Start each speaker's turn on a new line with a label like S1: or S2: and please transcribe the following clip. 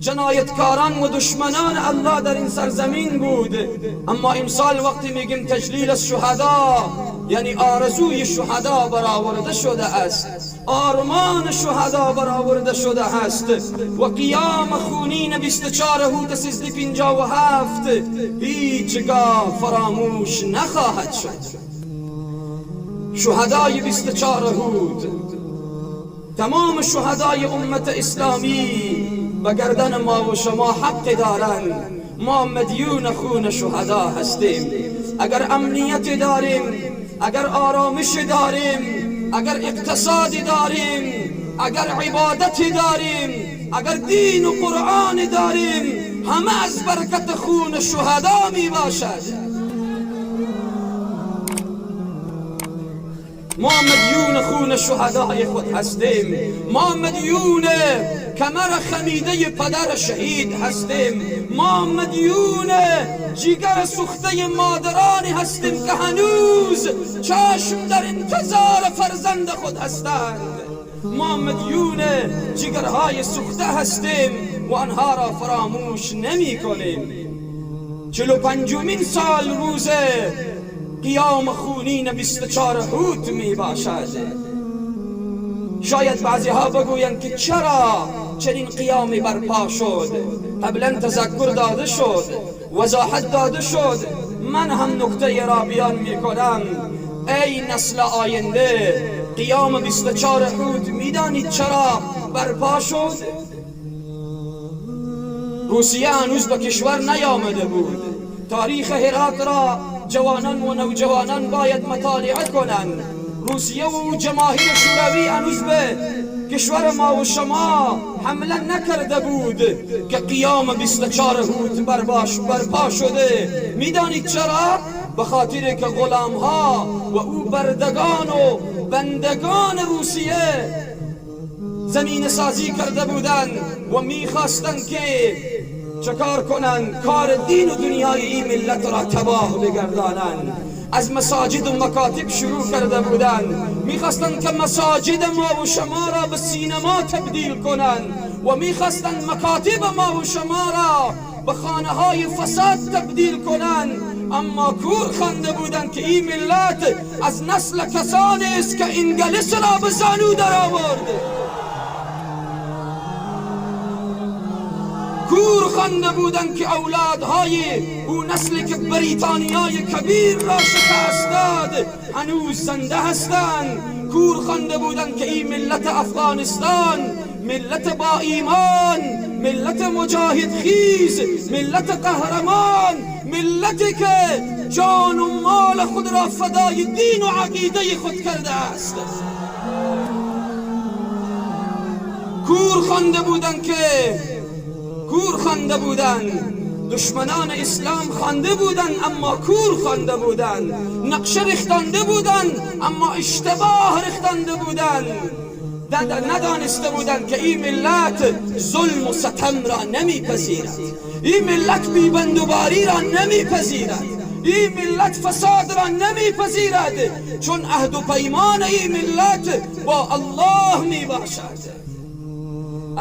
S1: جنایتکاران و دشمنان الله در این سرزمین بود. اما امسال وقتی میگیم تجلیل الشهدا، یعنی آرزوی شهدا برآورده شده است، آرمان شهدا برآورده شده است و قیام خونین 24 هوت 1357 هیچگاه فراموش نخواهد شد. شهدای 24 هوت، تمام شهدای امت اسلامی به گردن ما و شما حق دارند. ما مدیون خون شهدا هستیم. اگر امنیت داریم، اگر آرامش داریم، اگر اقتصاد داریم، اگر عبادت داریم، اگر دین و قرآن داریم، همه از برکت خون شهدا می باشد. ما مدیون خون شهدای خود هستیم. ما مدیون کمر خمیده پدر شهید هستیم. ما مدیون جگر سوخته مادرانی هستیم که هنوز چشم در انتظار فرزند خود هستند. ما مدیون جگرهای سوخته هستیم و آنها را فراموش نمی کنیم. 45مین سال روز قیام خونین 24 هوت می باشد. شاید بعضی ها بگویند که چرا چنین قیامی برپا شد؟ قبلا تذکر داده شد، وضاحت داده شد. من هم نکته را بیان می کنم. ای نسل آینده، قیام 24 هوت میدانید چرا برپا شد؟ روسیه هنوز به کشور نیامده بود. تاریخ هرات را جوانان و نوجوانان باید مطالعه کنند. روسیه و جماهیر شوروی هنوز به کشور ما و شما حمله نکرده بود که قیام 24 هوت برپا شده. میدانید چرا؟ به خاطر که غلام ها و او بردگان و بندگان روسیه زمین سازی کرده بودند و میخواستند که چکار کنند؟ کار دین و دنیای این ملت را تباه بگردانند. از مساجد و مکاتب شروع کرده بودند. میخواستند که مساجد ما و شما را به سینما تبدیل کنند و میخواستند مکاتب ما و شما را به خانه های فساد تبدیل کنند. اما کور خانده بودند که این ملت از نسل کسانی است که انگلیس را به زانو در آورد. کور خانده بودند که اولادهای او نسلی که بریتانیای کبیر را شکست داد هنوز زنده هستند. کور خانده بودند که این ملت افغانستان ملت با ایمان، ملت مجاهد خیز، ملت قهرمان، ملتی که جان و مال خود را فدای دین و عقیده خود کرده است. کور خانده بودند دشمنان اسلام خانده بودند اما کور خانده بودند. نقشه ریختانده بودند اما اشتباه ریختانده بودند. ندانسته بودند که این ملت ظلم و ستم را نمیپذیرد. این ملت بیبندوباری را نمیپذیرد. این ملت فساد را نمیپذیرد، چون عهد و پیمان این ملت با الله می باشد.